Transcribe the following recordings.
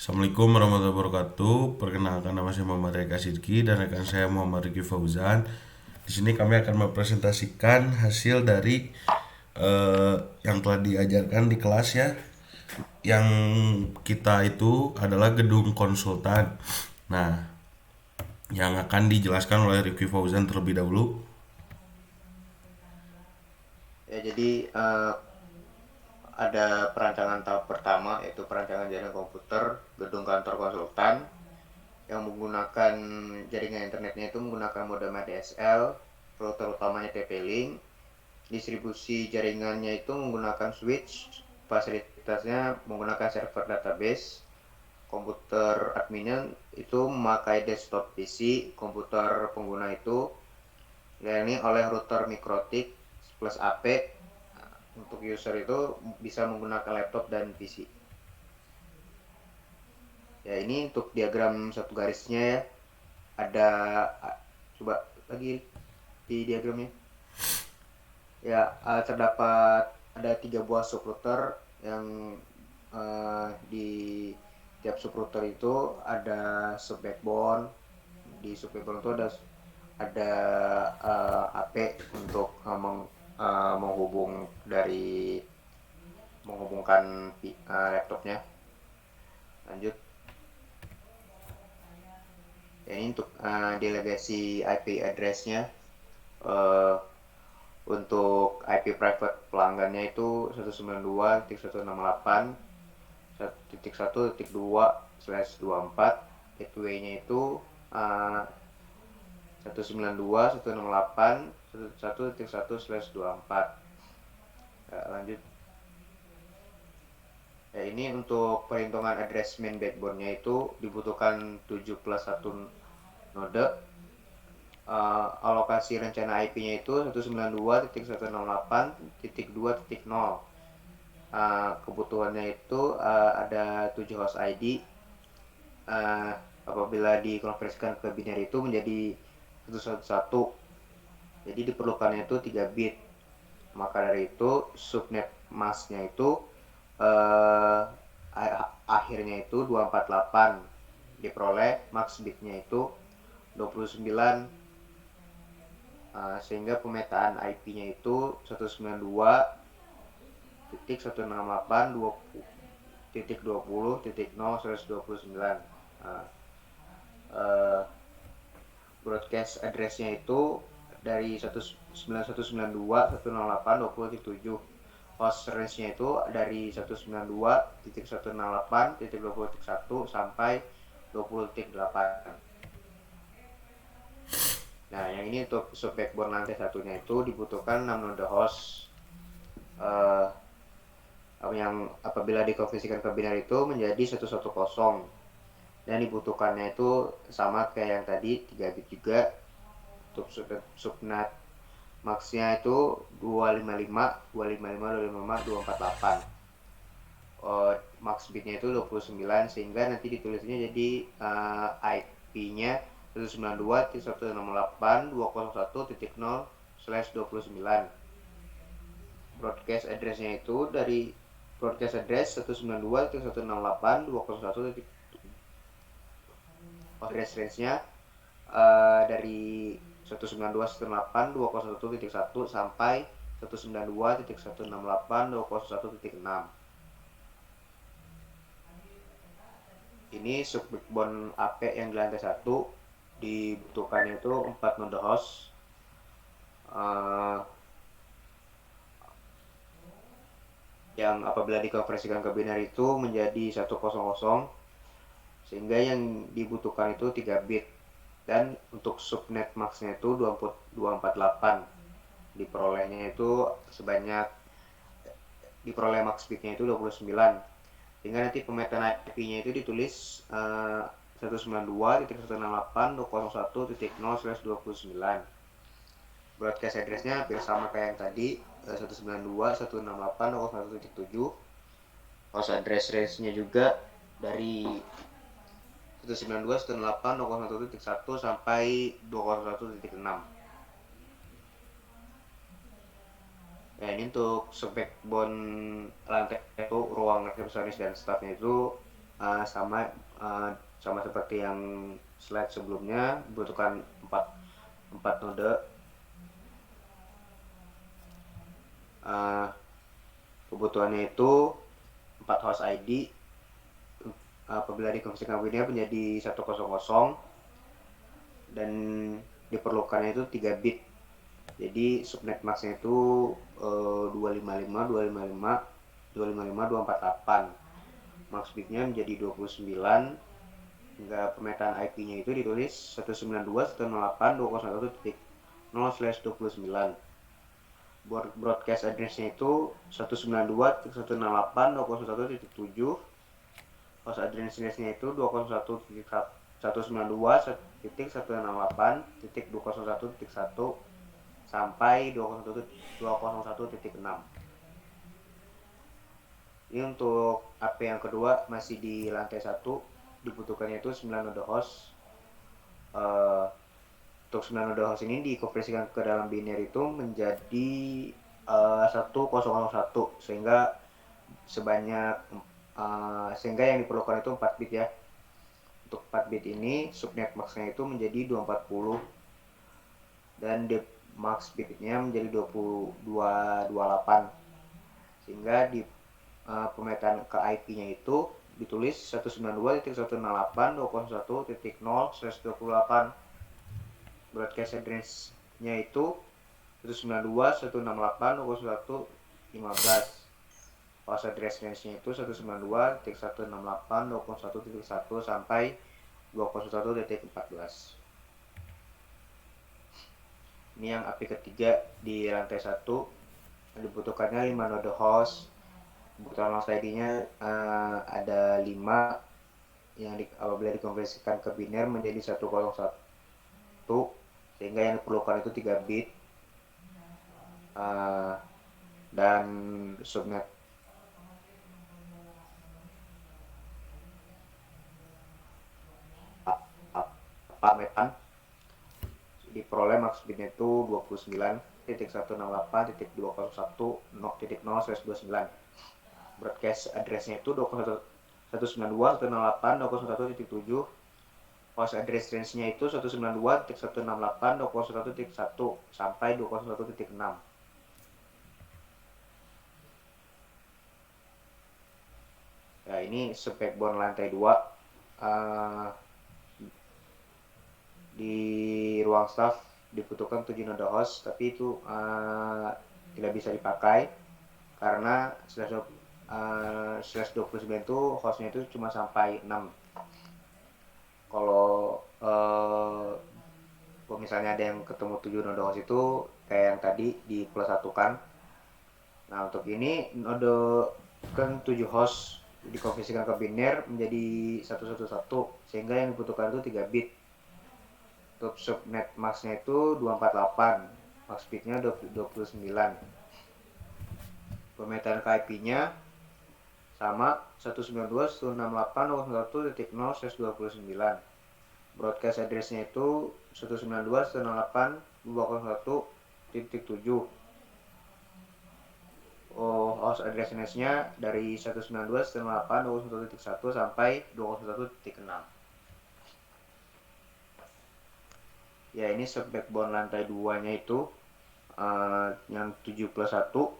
Assalamualaikum warahmatullahi wabarakatuh. Perkenalkan, nama saya Muhammad Reka Sidki dan rekan saya Muhammad Riki Fauzan. Di sini kami akan mempresentasikan hasil dari yang telah diajarkan di kelas ya. Yang kita itu adalah gedung konsultan. Nah, yang akan dijelaskan oleh Riki Fauzan terlebih dahulu. Ya, jadi ada perancangan tahap pertama yaitu perancangan jaringan komputer gedung kantor konsultan yang menggunakan jaringan internetnya itu menggunakan modem ADSL, router utamanya TP-Link, distribusi jaringannya itu menggunakan switch, fasilitasnya menggunakan server database, komputer adminnya itu memakai desktop PC, komputer pengguna itu yakni oleh router Mikrotik plus AP. Untuk user itu bisa menggunakan laptop dan PC. Ya, ini untuk diagram satu garisnya ya. Ada coba lagi di diagramnya. Ya, terdapat ada 3 buah subrouter yang di tiap subrouter itu ada sub backbone. Di sub backbone itu ada AP untuk menghubungkan laptopnya. Lanjut. Ya, ini untuk delegasi IP address-nya. Uh, untuk IP private pelanggannya itu 192.168.1.1.2/24. Gateway-nya itu uh, 192.168.1.1/24. Ya, lanjut. Ya, ini untuk perhitungan address main backbone-nya itu dibutuhkan 7 plus 1 node. Alokasi rencana IP-nya itu 192.168.2.0. Kebutuhannya itu ada 7 host ID. Apabila dikonversikan ke binary itu menjadi 111. Jadi diperlukannya itu 3 bit. Maka dari itu subnet masknya itu uh, akhirnya itu 248, diperoleh max bitnya itu 29. Sehingga pemetaan IP-nya itu 192.168.20.0/129. Nah, uh, broadcast address-nya itu dari 19192.108.20.7. Host range-nya itu dari 192.168.20.1 sampai 20.8. Nah, yang ini untuk sub backbone lantai satunya itu dibutuhkan 6 node host. Uh, yang apabila dikonversikan ke binary itu menjadi 110, dan dibutuhkannya itu sama kayak yang tadi 3 bit juga. Untuk subnet maxnya itu 255 255 255 248. Max bitnya itu 29, sehingga nanti ditulisnya jadi IP-nya 192.168.201.0/29. Broadcast address-nya itu dari broadcast address 192.168.201. Address range-nya dari 192.168.201.1 sampai 192.168.201.6. Ini sub backbone AP yang di lantai 1 dibutuhkan itu 4 node host. uh, yang apabila dikonversikan ke binary itu menjadi 100, sehingga yang dibutuhkan itu 3 bit. Dan untuk subnet maxnya itu 248, diperolehnya itu sebanyak diperoleh max bitnya itu 29, sehingga nanti pemetaan IP-nya itu ditulis 192.168.201.0/29. Broadcast address-nya hampir sama kayak yang tadi, 192.168.0/1.7. Host address range-nya juga dari 192.168.0/1.1 sampai 201.6. Ya, ini untuk spek backbone lantai itu ruang resepsionis dan staffnya itu sama sama seperti yang slide sebelumnya, dibutuhkan 4 node. Kebutuhannya itu 4 host ID. Apabila dikonversikan WIN-nya menjadi 100 dan diperlukannya itu 3 bit. Jadi subnet max-nya itu 255, 255, 255, 248. Max bitnya menjadi 29, hingga pemetaan IP-nya itu ditulis 192.168.201.0/29. Broadcast address-nya itu 192.168.201.7. Host address-nya itu 201.192.168.201.1 sampai 201.6. Ini untuk AP yang kedua masih di lantai 1, dibutuhkannya itu 9 node host. Untuk 9 node host ini dikonversikan ke dalam biner itu menjadi 1001, sehingga yang diperlukan itu 4 bit ya. Untuk 4 bit ini subnet max-nya itu menjadi 240 dan depth max bitnya menjadi 228, sehingga di pemetaan ke IP-nya itu ditulis 192.168.201.0/28. Broadcast address-nya itu 192.168.201.15. Host address range-nya itu 192.168.201.1 sampai 201.14. Ini yang API ketiga di lantai 1, dibutuhkannya 5 node host. Kebutuhan host ID-nya ada 5 yang apabila dikonversikan ke biner menjadi 101, sehingga yang diperlukan itu 3 bit. Dan subnet pametan diperoleh max bitnya itu 29.168.201.0/29. Broadcast address-nya itu 192.168.201.7. Host address range-nya itu 192.168.201.1 sampai 201.6. Ya, ini spek backbone lantai 2. Di ruang staff dibutuhkan 7 node host, tapi itu tidak bisa dipakai karena /29 itu hostnya itu cuma sampai 6. Kalau misalnya ada yang ketemu 7 node host itu kayak yang tadi di plus 1 kan. Nah, untuk ini node kan 7 host dikonversikan ke biner menjadi 111, sehingga yang dibutuhkan itu 3 bit. Untuk subnet max-nya itu 248, max bitnya 29. Pemetaan IP-nya sama 192.168.0/29. Broadcast address-nya itu 192.168.201.7. Host address range-nya dari 192.168.201.1 sampai 201.6. Ya, ini sub backbone lantai 2-nya itu yang 7+1.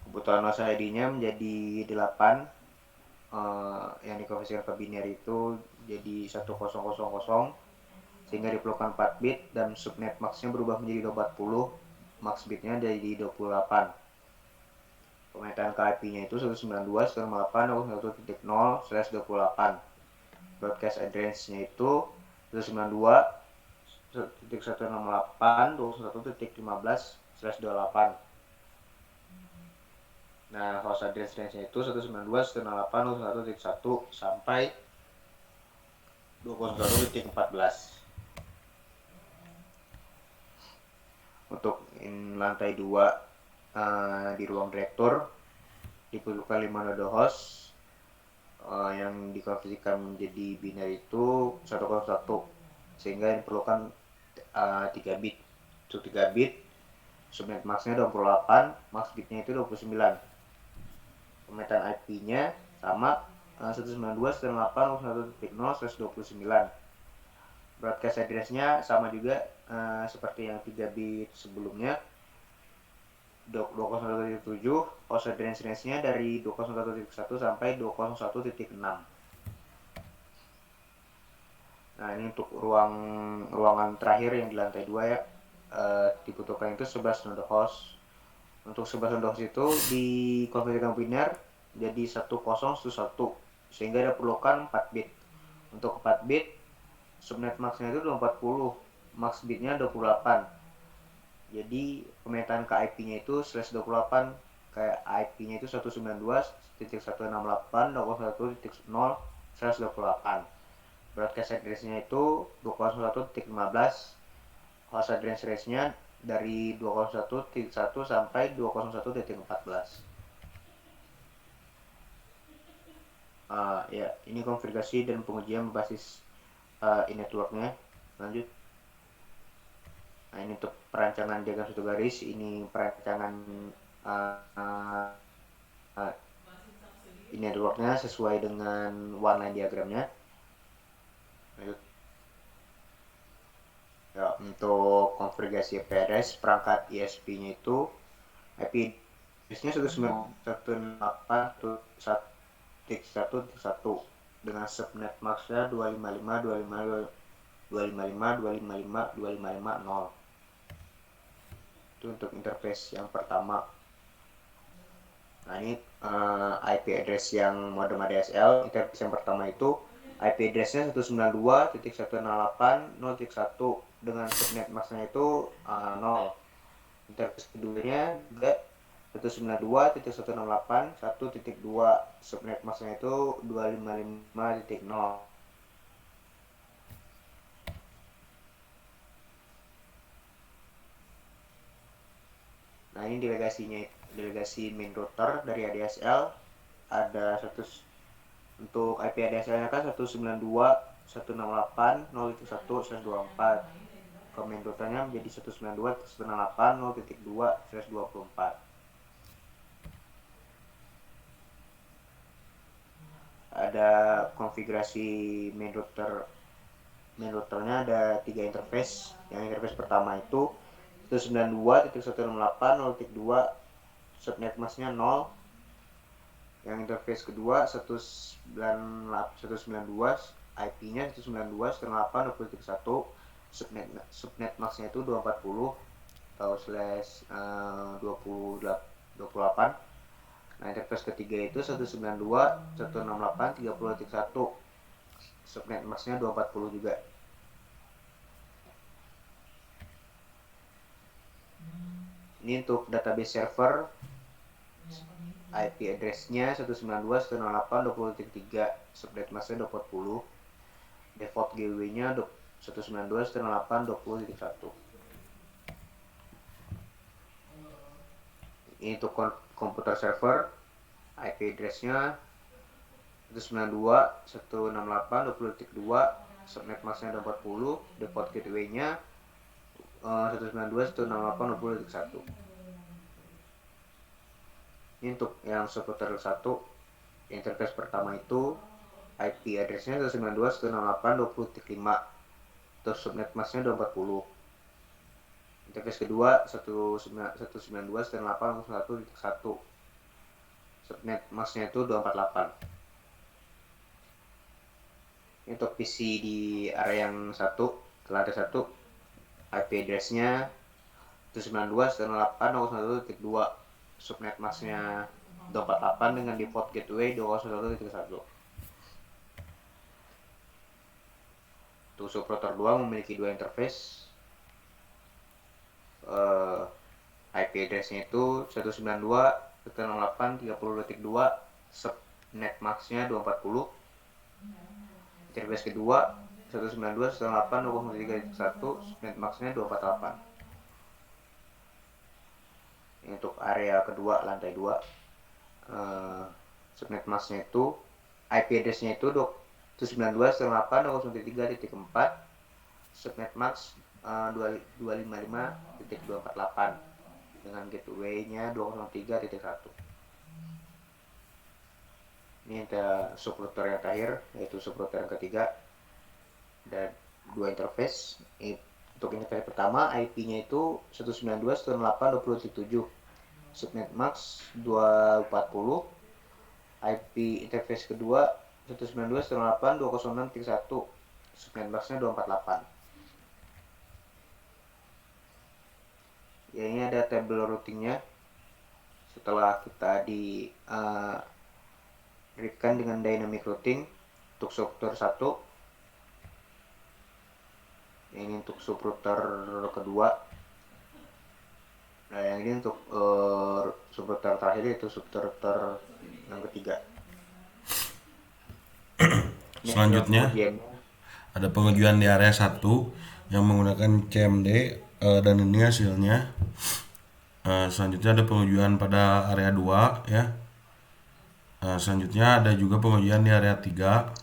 Kebutuhan host ID-nya menjadi 8. Yang dikonversikan ke biner itu jadi 1000, sehingga diperlukan 4 bit dan subnet max-nya berubah menjadi 240, max bitnya jadi 28. Pemetaan ke IP-nya itu 192.168.0/28. Broadcast address-nya itu 192.168.201.15/28. Nah, host address range-nya itu 192.168.201.1 sampai 201.14. Untuk lantai 2 di ruang direktur diperlukan 5 node host yang dikonversikan menjadi biner itu 101, sehingga yang diperlukan 3 bit. Untuk 3 bit subnet max-nya 28, max bitnya itu 29. pemetaan IP-nya sama 192.168.1.0/29. Broadcast address-nya sama juga seperti yang 3 bit sebelumnya, 201.7. Host address range-nya dari 201.1 sampai 201.6. Nah, ini untuk ruangan terakhir yang di lantai 2 ya. Dibutuhkan itu 11 node host. Untuk 11 node host itu dikonfigurasikan biner jadi 1011 sehingga diperlukan 4 bit. Untuk 4 bit subnet max-nya itu 240, max bitnya 28. Jadi pemetaan ke IP-nya itu /28, kayak IP-nya itu 192.168.1.0/28. Broadcast address-nya itu 201.15. Host address range-nya dari 201.1 sampai 201.14. Ya, ini konfigurasi dan pengujian berbasis e-network-nya. Lanjut. Nah, ini untuk perancangan diagram satu garis. Ini perancangan network-nya sesuai dengan one line diagramnya. Lanjut. Ya, untuk konfigurasi IP address perangkat ISP-nya itu IP address-nya 192.168.1.1 dengan subnet max-nya 255.255.255.255.0. Itu untuk interface yang pertama. Nah, ini IP address yang modem ADSL. Interface yang pertama itu IP address-nya 192.168.0.1 dengan subnet max-nya itu 0. Interface keduanya juga 192.168.1.2, subnet max-nya itu 255.0. Nah, ini delegasi main router dari ADSL. Ada untuk IP ADSL-nya kan 192.168.0.1/24. Main routernya menjadi 192.168.0.2/24. Ada konfigurasi main routernya ada 3 interface. Yang interface pertama itu 192.168.0.2, subnet max-nya 0. Yang interface kedua 192, IP-nya 192.168.0.1, subnet max-nya itu 240 atau /28. Nah, interface ketiga itu 192.168.30.1, subnet max-nya 240 juga. Ini untuk database server, IP address-nya 192.168.20.3, subnet max-nya 240. Default gateway-nya 192.168.20.1. Ini untuk komputer server, IP address-nya 192.168.20.2, subnet max-nya 240. Default gateway-nya 192.168.20.1. Ini untuk yang komputer 1, interface pertama itu IP address-nya 192.168.20.5, terus subnet max-nya 240. Interface kedua 192.168.1.1, subnet max-nya itu 248. Ini untuk PC di area yang satu, lantai 1, IP address-nya 192.168.1.2, subnet max-nya 248 dengan default gateway 201.1. Untuk subrouter 2 memiliki 2 interface. IP address-nya itu 192.168.30.2, subnet max-nya 240. Interface kedua 192.168.0.3.1, subnet max-nya 248. Ini untuk area kedua, lantai 2. Subnet max-nya itu, IP address-nya itu 192.168.0.3.4, subnet max 255.248 dengan gateway-nya 203.1. Ini ada subrouter yang terakhir, yaitu subrouter yang ketiga. Dan dua interface. Untuk interface pertama, IP-nya itu 192.168.20.7, subnet max 240. IP interface kedua 192.168.206.1, subnet max-nya 248. Ya, ini ada table routingnya. Setelah kita di readkan dengan dynamic routing untuk subrouter 1. Ini untuk subrouter kedua. Nah, yang ini untuk subrouter terakhir, yaitu subrouter yang ketiga. Selanjutnya ada pengujian di area 1 yang menggunakan CMD, dan ini hasilnya. Selanjutnya ada pengujian pada area 2 ya. Selanjutnya ada juga pengujian di area 3.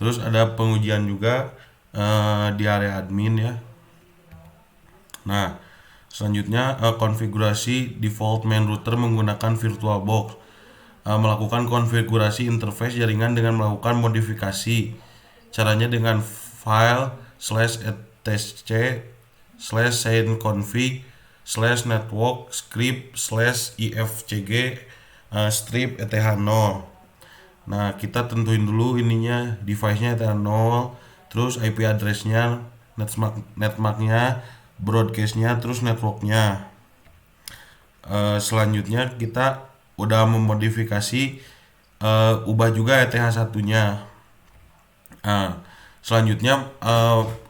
Terus ada pengujian juga di area admin ya. Nah, selanjutnya konfigurasi default main router menggunakan VirtualBox. Melakukan konfigurasi interface jaringan dengan melakukan modifikasi. Caranya dengan file /etc/signconfig/network script /ifcg strip eth0. Nah, kita tentuin dulu ininya, device-nya eth0, terus IP address-nya, netmark-nya, broadcast-nya, terus network-nya. Selanjutnya kita udah memodifikasi, ubah juga ETH1-nya. Selanjutnya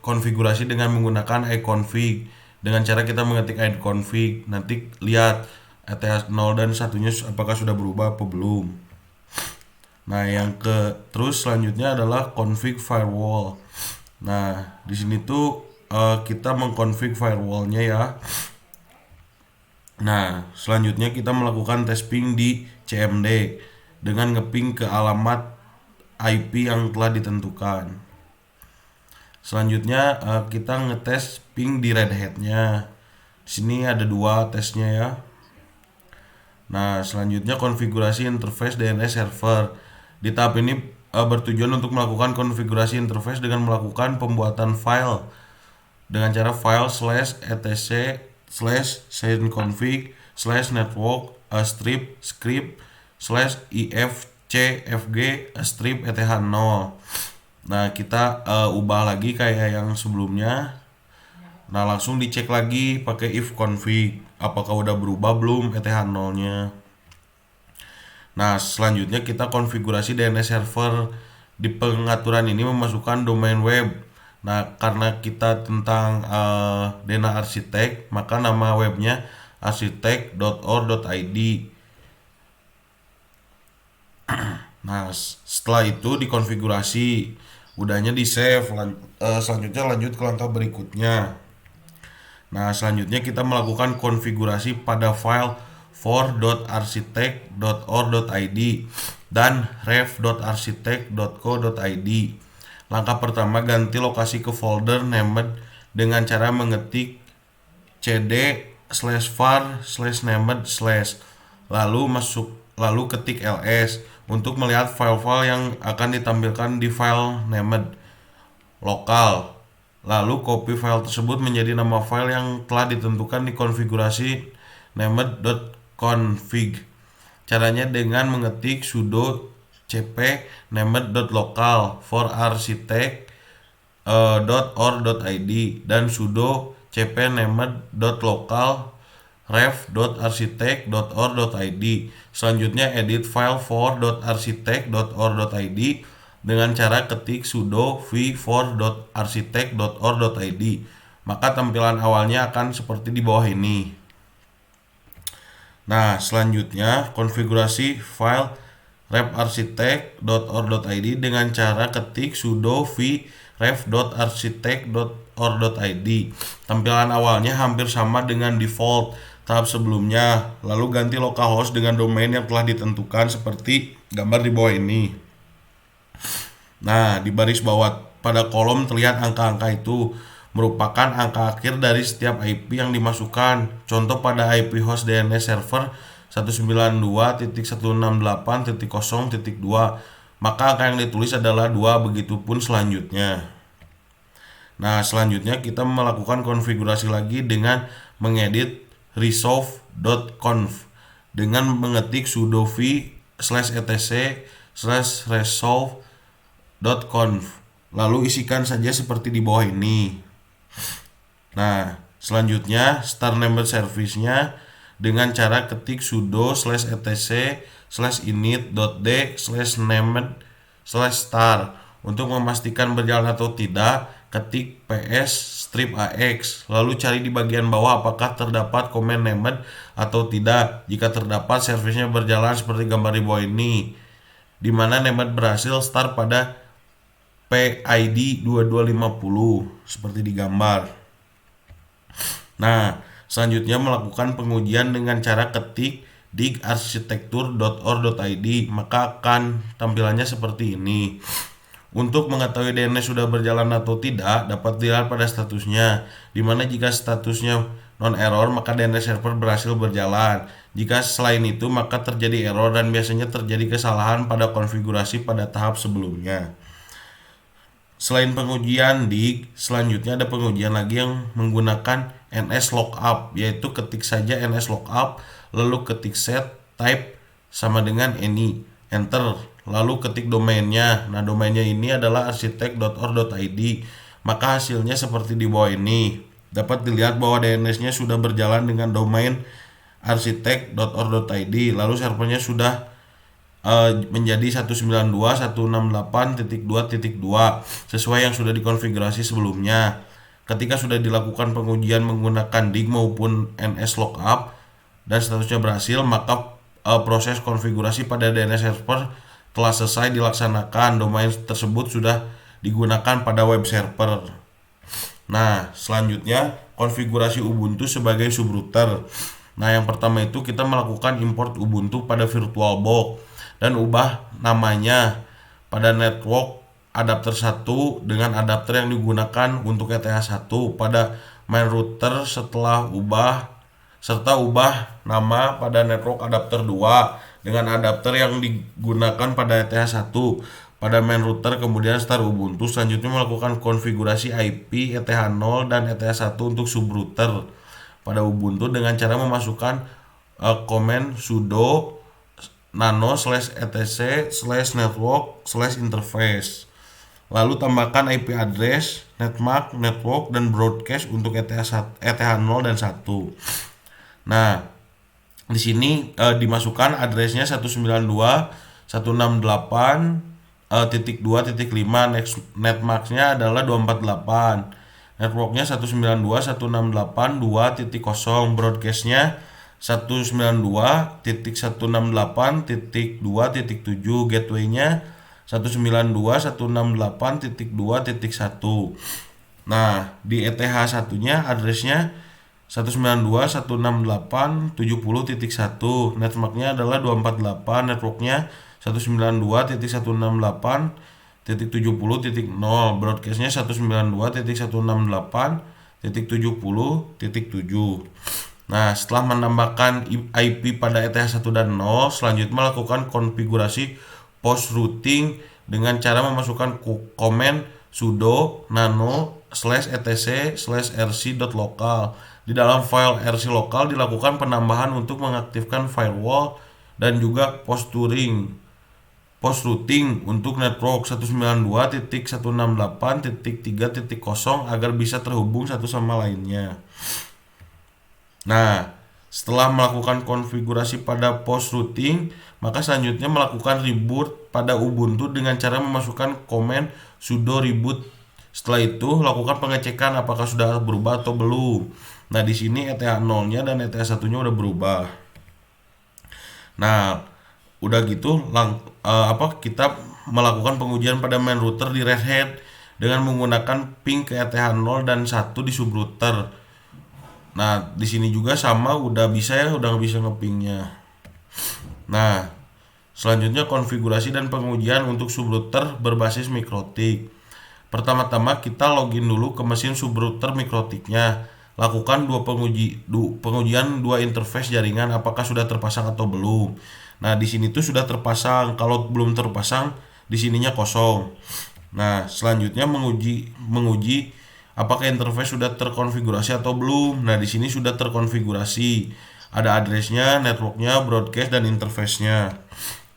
konfigurasi dengan menggunakan iConfig. Dengan cara kita mengetik iConfig, nanti lihat ETH0 dan 1-nya apakah sudah berubah apa belum. Nah, terus selanjutnya adalah config firewall. Nah, di sini tuh kita mengkonfig firewallnya ya. Nah, selanjutnya kita melakukan tes ping di CMD dengan ngeping ke alamat IP yang telah ditentukan. Selanjutnya kita ngetes ping di Red Hat-nya. Sini ada 2 tesnya ya. Nah, selanjutnya konfigurasi interface DNS server. Di tahap ini bertujuan untuk melakukan konfigurasi interface dengan melakukan pembuatan file dengan cara file /etc/signconfig/network strip script /ifcfg strip eth0. Nah, kita ubah lagi kayak yang sebelumnya. Nah, langsung dicek lagi pakai if config apakah udah berubah belum eth0-nya. Nah, selanjutnya kita konfigurasi DNS server. Di pengaturan ini memasukkan domain web. Nah, karena kita tentang Dena Arsitek, maka nama webnya arsitek.or.id. Nah, setelah itu dikonfigurasi, udahnya di save. Selanjutnya lanjut ke langkah berikutnya. Nah, selanjutnya kita melakukan konfigurasi pada file for.arsitek.or.id dan ref.arsitek.co.id. Langkah pertama, ganti lokasi ke folder named dengan cara mengetik cd/var/named/ lalu ketik ls untuk melihat file-file yang akan ditampilkan di file named lokal. Lalu copy file tersebut menjadi nama file yang telah ditentukan di konfigurasi named.config. Caranya dengan mengetik sudo cp named.local for arsitek.or.id dan sudo cp named.local ref.arsitek.or.id. Selanjutnya edit file for.arsitek.or.id dengan cara ketik sudo v for.arsitek.or.id. Maka tampilan awalnya akan seperti di bawah ini. Nah, selanjutnya konfigurasi file refarsitek.or.id dengan cara ketik sudo v ref.arsitek.or.id. Tampilan awalnya hampir sama dengan default tahap sebelumnya. Lalu ganti localhost dengan domain yang telah ditentukan seperti gambar di bawah ini. Nah, di baris bawah pada kolom terlihat angka-angka itu merupakan angka akhir dari setiap IP yang dimasukkan. Contoh pada IP host DNS server 192.168.0.2, maka angka yang ditulis adalah 2, begitupun selanjutnya. Nah, selanjutnya kita melakukan konfigurasi lagi dengan mengedit resolve.conf dengan mengetik sudo v/etc/resolve.conf, lalu isikan saja seperti di bawah ini. Nah, selanjutnya start named service-nya dengan cara ketik sudo /etc/init.d/named/start. Untuk memastikan berjalan atau tidak, ketik ps strip ax, lalu cari di bagian bawah apakah terdapat komen named atau tidak. Jika terdapat, servisnya berjalan seperti gambar di bawah ini, di mana named berhasil start pada PID 2250 seperti di gambar. Nah, selanjutnya melakukan pengujian dengan cara ketik digarsitektur.or.id, maka akan tampilannya seperti ini. Untuk mengetahui DNS sudah berjalan atau tidak, dapat dilihat pada statusnya, di mana jika statusnya non-error maka DNS server berhasil berjalan. Jika selain itu maka terjadi error dan biasanya terjadi kesalahan pada konfigurasi pada tahap sebelumnya. Selain pengujian dig, selanjutnya ada pengujian lagi yang menggunakan nslookup, yaitu ketik saja nslookup, lalu ketik set type sama dengan any, enter, lalu ketik domainnya. Nah, domainnya ini adalah arsitek.or.id, maka hasilnya seperti di bawah ini. Dapat dilihat bahwa DNS-nya sudah berjalan dengan domain arsitek.or.id, lalu servernya sudah menjadi 192.168.2.2 sesuai yang sudah dikonfigurasi sebelumnya. Ketika sudah dilakukan pengujian menggunakan dig maupun nslookup dan statusnya berhasil, maka proses konfigurasi pada DNS server telah selesai dilaksanakan. Domain tersebut sudah digunakan pada web server. Nah, selanjutnya konfigurasi Ubuntu sebagai subrouter. Nah, yang pertama itu kita melakukan import Ubuntu pada VirtualBox dan ubah namanya pada network adapter 1 dengan adapter yang digunakan untuk ETH1 pada main router, serta ubah nama pada network adapter 2 dengan adapter yang digunakan pada ETH1 pada main router, kemudian start Ubuntu. Selanjutnya melakukan konfigurasi IP ETH0 dan ETH1 untuk subrouter pada Ubuntu dengan cara memasukkan command sudo nano/etc/network/interface, lalu tambahkan IP address, netmark, network, dan broadcast untuk ETH0 dan 1. Nah, di sini dimasukkan addressnya 192.168.2.5, netmarknya adalah 248, networknya 192.168.2.0, broadcastnya 192.168.2.7, gateway-nya 192.168.2.1. Nah, di ETH1-nya address-nya 192.168.70.1, netmarknya adalah 248, networknya 192.168.70.0, broadcastnya 192.168.70.7. Nah, setelah menambahkan IP pada ETH1 dan 0, selanjutnya melakukan konfigurasi post routing dengan cara memasukkan command sudo nano/etc/rc.local. Di dalam file rc lokal dilakukan penambahan untuk mengaktifkan firewall dan juga post routing untuk network 192.168.3.0 agar bisa terhubung satu sama lainnya. Nah, setelah melakukan konfigurasi pada post routing, maka selanjutnya melakukan reboot pada Ubuntu dengan cara memasukkan command sudo reboot. Setelah itu, lakukan pengecekan apakah sudah berubah atau belum. Nah, di sini ETH0-nya dan ETH1-nya udah berubah. Nah, udah gitu kita melakukan pengujian pada main router di Red Hat dengan menggunakan ping ke ETH0 dan 1 di subrouter. Nah, di sini juga sama, udah bisa ngepingnya. Nah, selanjutnya konfigurasi dan pengujian untuk subrouter berbasis MikroTik. Pertama-tama kita login dulu ke mesin subrouter MikroTiknya, lakukan pengujian dua interface jaringan apakah sudah terpasang atau belum. Nah, di sini tuh sudah terpasang. Kalau belum terpasang, di sininya kosong. Nah, selanjutnya menguji apakah interface sudah terkonfigurasi atau belum. Nah, di sini sudah terkonfigurasi. Ada addressnya, networknya, broadcast, dan interface-nya.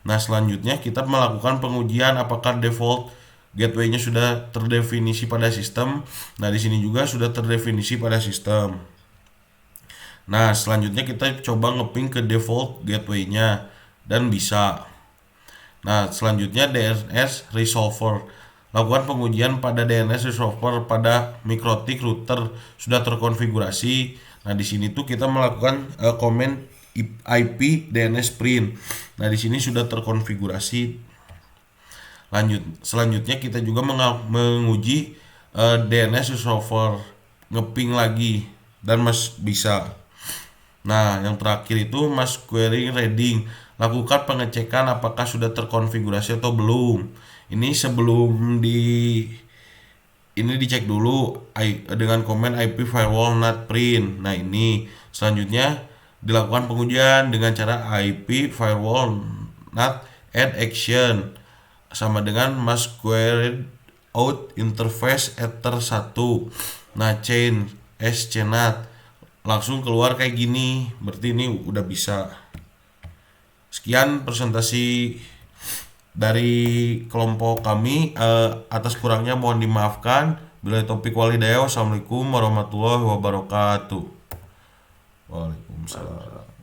Nah, selanjutnya kita melakukan pengujian apakah default gateway-nya sudah terdefinisi pada sistem. Nah, di sini juga sudah terdefinisi pada sistem. Nah, selanjutnya kita coba ngeping ke default gateway-nya dan bisa. Nah, selanjutnya DNS resolver. Lakukan pengujian pada DNS resolver pada MikroTik router sudah terkonfigurasi. Nah, di sini tuh kita melakukan komen IP DNS print. Nah, di sini sudah terkonfigurasi. Selanjutnya kita juga menguji DNS resolver, ngeping lagi dan bisa. Nah, yang terakhir itu mas query reading. Lakukan pengecekan apakah sudah terkonfigurasi atau belum. Ini sebelum ini dicek dulu dengan komen IP firewall not print. Nah, ini selanjutnya dilakukan pengujian dengan cara IP firewall not add action sama dengan mas query out interface ether 1. Nah, chain scnat langsung keluar kayak gini. Berarti ini udah bisa. Sekian presentasi dari kelompok kami. Atas kurangnya mohon dimaafkan. Bila topik walhidayah. Wassalamualaikum warahmatullahi wabarakatuh. Waalaikumsalam.